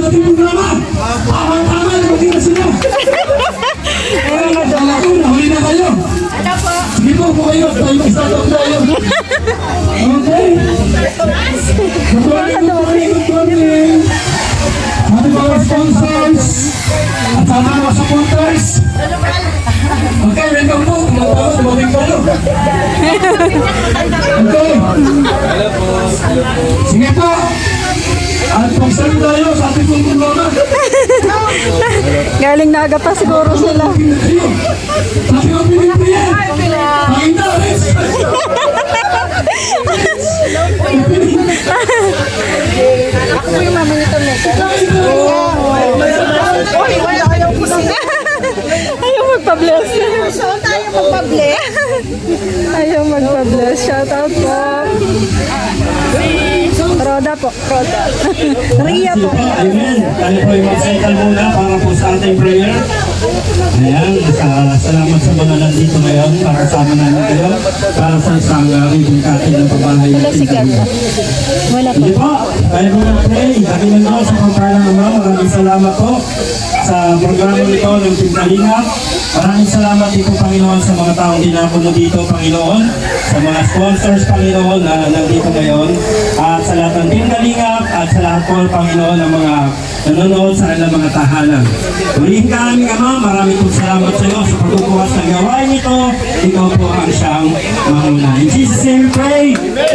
ating programa. Tama, nagpati na sila. Nahuli na kayo. Ano po? Sige po kayo. Start off tayo. Okay. Good morning. Ating mga sponsors at sa mga supporters. Okay, welcome po. Tumawag kayo. Okay. Sige po. At pagsabi tayo sa ating pong programa. Galing na aga pa siguro sila. Sabi ko pinipiyan. Pakita, Riz. Ako po yung mama nito, Mega. Ayaw magpa-bless. Saan tayo magpa-bless? Ayaw magpa-bless. Shout out po. Roda po. Roda. Ria po. Amen. Tayo po ay mag-cycle muna para po sa ating prayer. Ayan, salamat sa mga nandito ngayon para kasama namin kayo para sa isang ribungkati ng pabahay natin. Wala po. Hindi po, tayo po mag-pray. Sabi ng Diyos sa pagparang Ama, maraming salamat po sa programa nito ng Pintalingap. Maraming salamat dito, Panginoon, sa mga taong dinapuno dito, Panginoon, sa mga sponsors, Panginoon, na nandito ngayon, at sa lahat ng Pintalingap, at sa lahat po, Panginoon, ng mga nanonood sa kanilang mga tahanan. Ulihin ka aming Ama, maraming po salamat sa iyo sa pagbubukas ng gawain nito. Ikaw po ang siyang mahuna. In Jesus' name we pray.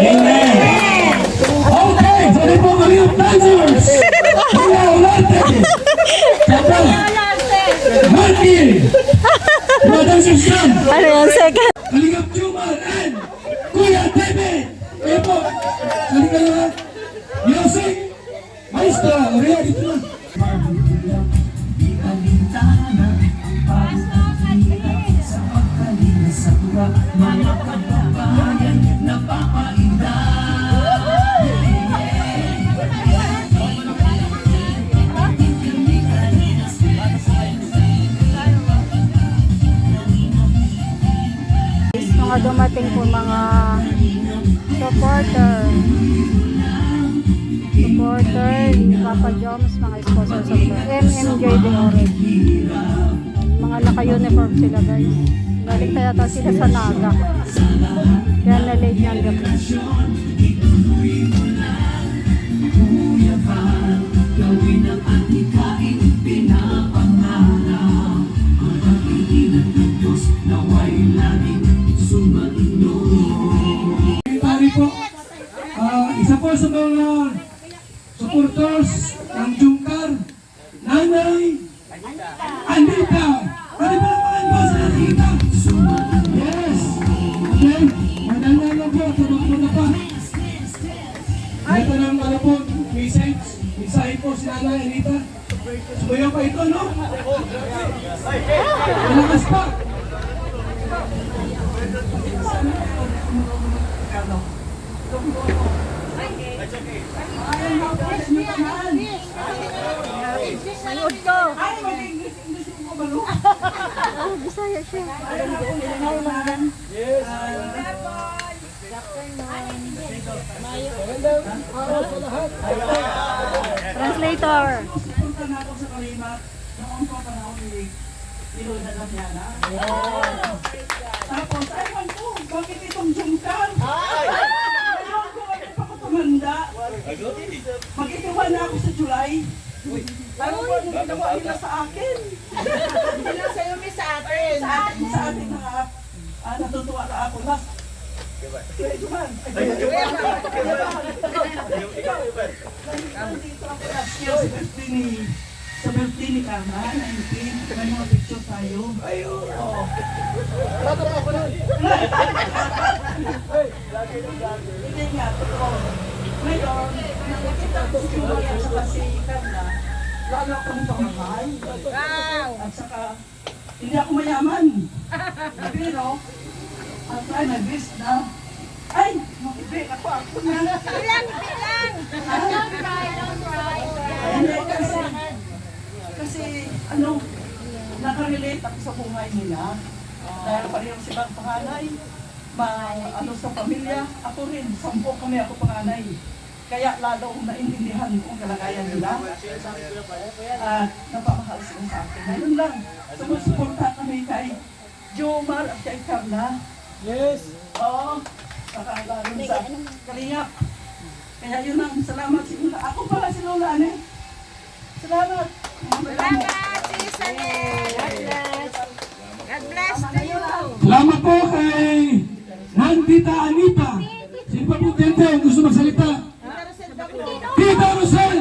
Amen. Okay, sorry po kami yung dancers. Kuya Olarte. Kapag Marky. Mga dancers yan. Ano yan? Second. Kalingap Jumar and Kuya Tebe. Kayo po. Halika na lang. Music. Maestra. Maria, dito na. Mga kababayan na papainda. Mga dumating po mga supporter ni Papa Joms, mga sponsors of the MMJ de Orange. Mga naka-uniform sila, guys. Galing yata sila sa Naga. Kaya na-late niyang gabi. Pari po, isa po sa mga supporters ng Jungkar, Nanay Anita. Pwede ba naman po sa Anita? Yes. Okay. Maganda na po. Tulog po na pa. Ito ng ano po, message. Mensahe po si Nanay Anita. Sumayaw pa ito, no? Malakas pa. Manood ko! Bisaya siya. Yes. Translator. Punta na ako sa Kalimat. Noon po panahon ni Lord na Damiana. Tapos, ayun po, bakit itong Jungkar? Ayun ko, bakit pa ko tumanda? Mag-itiwan na ako sa July. Ano po yung ginawa nila sa akin? Sila sa'yo, may sa atin. Sa atin mga natutuwa na ako. Mas, Kuya Juan. Nandito ako last year sa birthday ni Kama, 19. May mga picture tayo. Ayun. Oo. Tatara ako nun. Hindi nga, totoo. Ngayon, nakikita ko si Julia at saka si Carla. Lalo akong pamahal. At saka, hindi ako mayaman. Pero, at ay, nag-miss na. Ay! Makibig ako na. Bilang! Don't cry, don't cry. Hindi, kasi, ano, nakarelate ako sa buhay nila. Dahil parehong silang panganay. Ano sa pamilya, ako rin, 10 kami ako panganay. Kaya lalong naintindihan ko ang kalagayan nila. At napamahal sila sa akin. Ngayon lang, sumusuporta kami kay Jomar at kay Carla. Yes! Oo, saka lalo sa Kalingap. Kaya yun ang salamat si Lola. Ako pala si Lola, ano? Salamat. Salamat, Sis Annette. God bless. God bless to you. Salamat po kay Nandita Anita. Sino pa po tente ang gusto magsalita? Tita Rosel!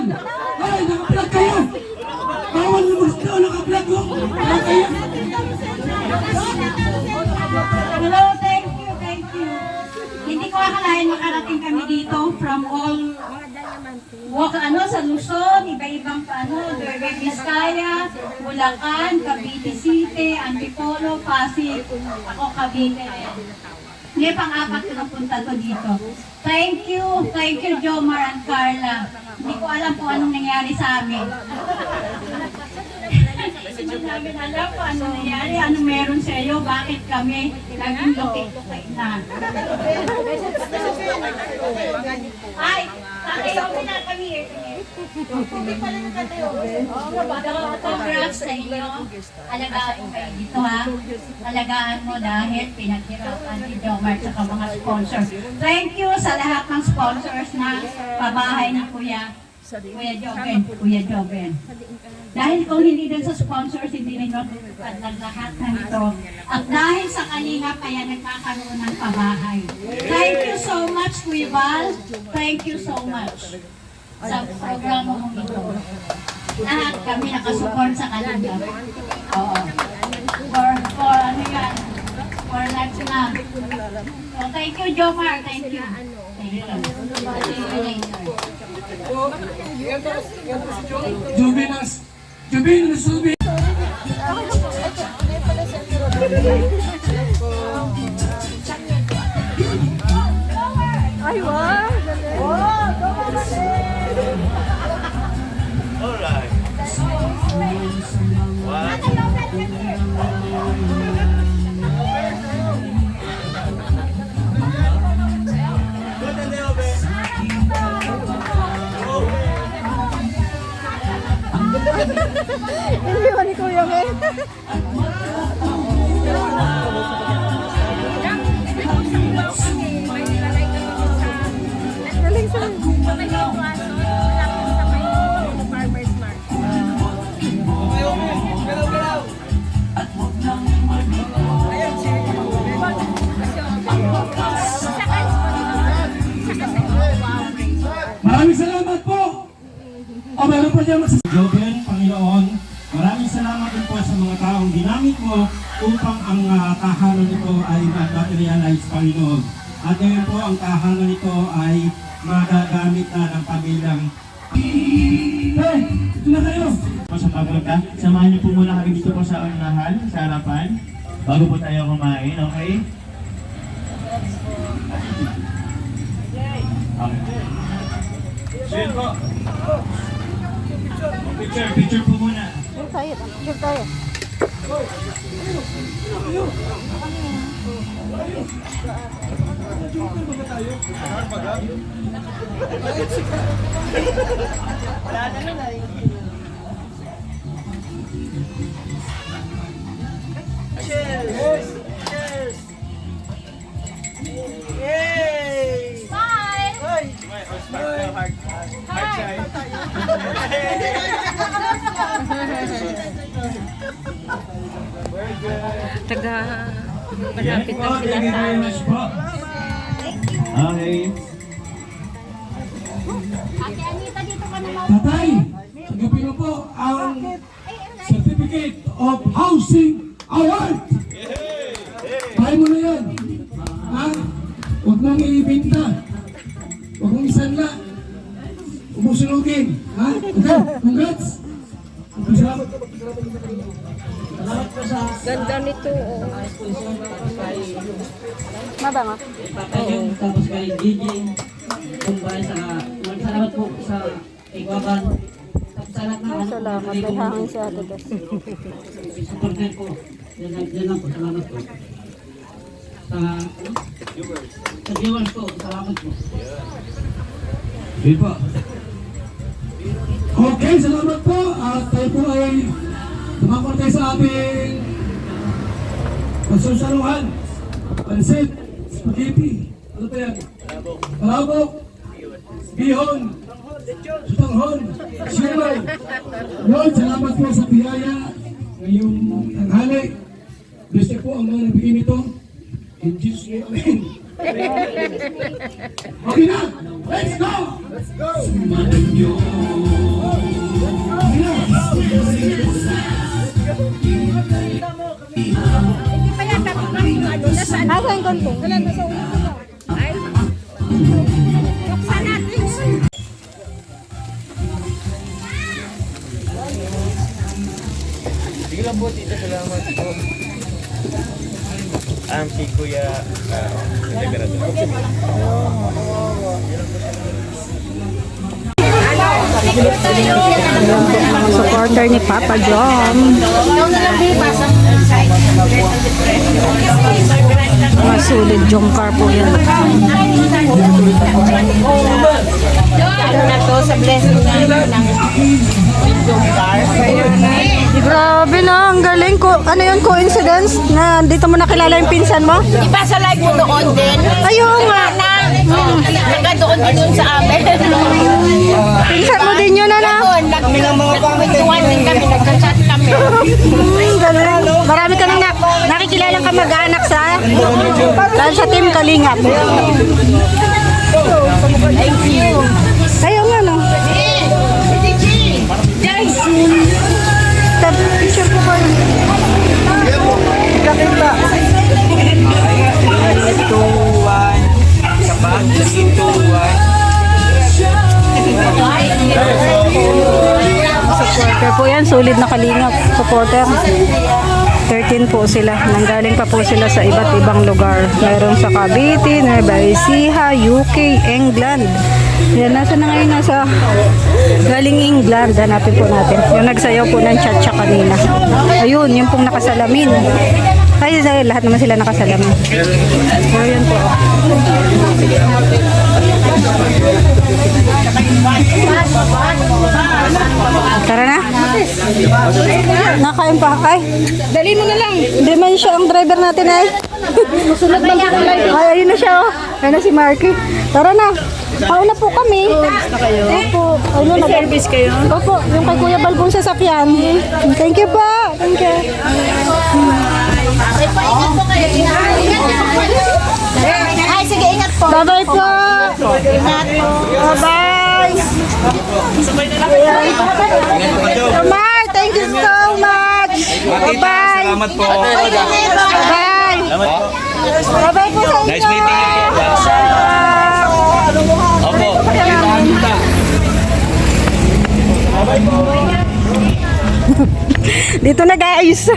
Ay, naka-vlog kayo! Bawal na gusto, naka-vlog ko! Naka kayo! Hello, thank you, thank you. Hindi ko akalain makarating kami dito from all sa Luzon, iba-ibang Nueva Vizcaya, Bulacan, Cavite City, Antipolo, Pasig, ako Cavite. Hindi, pang-apat ko napunta to dito. Thank you Jomar and Carla. Hindi ko alam kung anong nangyari sa amin. Hindi namin alam kung anong nangyari, anong meron sa iyo, bakit kami naging lukit-lukit na. Ay, kakayaw na kami eh. Congrats sa inyo. Alagaan mo kayo dito ha. Alagaan mo dahil pinaghirapan ni Jomar at mga sponsors. Thank you sa lahat ng sponsors na pabahay ni Kuya Joven. Dahil kung hindi din sa sponsors, hindi rin natutupad ng lahat ng ito. At dahil sa Kalingap, kaya nagkakaroon ng pabahay. Thank you so much, Kuya Val. Thank you so much sa programa mong ito. Lahat kami nakasupport sa Kalingap. Oo. For ano yan? For life lang. So, thank you, Jomar. Thank you. Thank you. Jubinas Subi! Ay, wow! Alright. Hindi ba ni Kuya May? Galing sa Maraming salamat po! O meron pa dyan magsasabi. Joven, Panginoon, maraming salamat din po sa mga taong ginamit mo upang ang tahanan nito ay materialize, Panginoon. At ngayon po ang tahanan nito ay magagamit na ng pamilyang. Hey! Ito na kayo! Sa pagpunta, samahan niyo po muna kami dito po sa unahan, sa harapan, bago po tayo kumain, okay? Okay. Share po. Picture po muna. Sure tayo. Cheers! Cheers! Yay! Bye. Hoy! Malapit na sila sa amin. Okay. Ate Anita, dito ka na Tatay, sagapin mo po ang Certificate of Housing Award! Bahay mo na yan! Ha? Huwag mong ibinta! Huwag mong isanla! Huwag mong sunugin! Ha? Okay, congrats! Salamat. Salamat po sa... Ganda nito. Mabango. Ayun, tapos kay DJ Kumbay sa salamat po sa Igwaban. Tapos sa lahat ng Salamat. May hangin si Ate Des. supporter po. Yan lang po, salamat po. Sa viewers po, salamat po. Sige po. Okay, salamat po. At tayo po ay tumakot tayo sa ating pagsusaluhan. Pansit, spaghetti, ano pa yan? Palabok, bihon, sutanghon, siumay. Lord, salamat po sa biyaya ngayong tanghali. Bless po ang mga nagbigay nito. In Jesus' name, amen. Okay na, let's go! Sumalan nyo. Okay na. Hindi pa yata kung ano, nasaan? Asa yung konti? Wala na sa ulo ko. Ay. Buksan natin. Sige lang po, tita. Salamat po. Si Kuya Supporter ni Papa John. Masulit yung car po yan. Na to sa blessing ng Grabe na, ang galing ko. Ano yun, coincidence? Na dito mo nakilala yung pinsan mo? Iba sa live mo doon din. Ayun nga. Taga doon din sa amin. Pinsan mo din yun, ano? Doon, nagkwentuhan din kami, nagka-chat kami. Galing. Marami ka nang nakikilalang kamag-anak sa dahil sa team Kalingap. Thank you. Ayaw nga, no? Picture ko kayo. Kakita. Supporter po yan, solid na Kalingap. Supporter. 13 po sila. Nanggaling pa po sila sa iba't ibang lugar. Mayroon sa Cavite, Nueva Ecija, UK, England. Yan, nasa na ngayon? Nasa galing England. Hanapin po natin. Yung nagsayaw po ng cha-cha kanina. Ayun, yung pong nakasalamin. Ay, lahat naman sila nakasalamin. So, yun po. Tara na. Nakain pa. Ay, dali mo na lang. Hindi man siya ang driver natin ay. Musunod man siya. Ay, ayun na siya. Oh. Ayun na si Marky. Tara na. Pauna po kami. Opo. Ayun na. Service kayo? Opo. Yung kay Kuya Balbong sasakyan. Thank you po. Thank you. Ay, sige, ingat po. Bye-bye po. Ingat po. Bye-bye. Mar, thank you so much. Bye-bye. Salamat po. Bye. Bye-bye po sa inyo. Nice meeting you po. Opo. Dito na guys.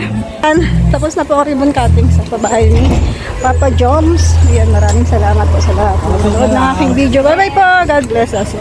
Tapos na po ang ribbon cutting sa pabahay ni Papa Joms. Ayan, maraming salamat po sa lahat. Nanonood ng aking video. Bye-bye po. God bless us.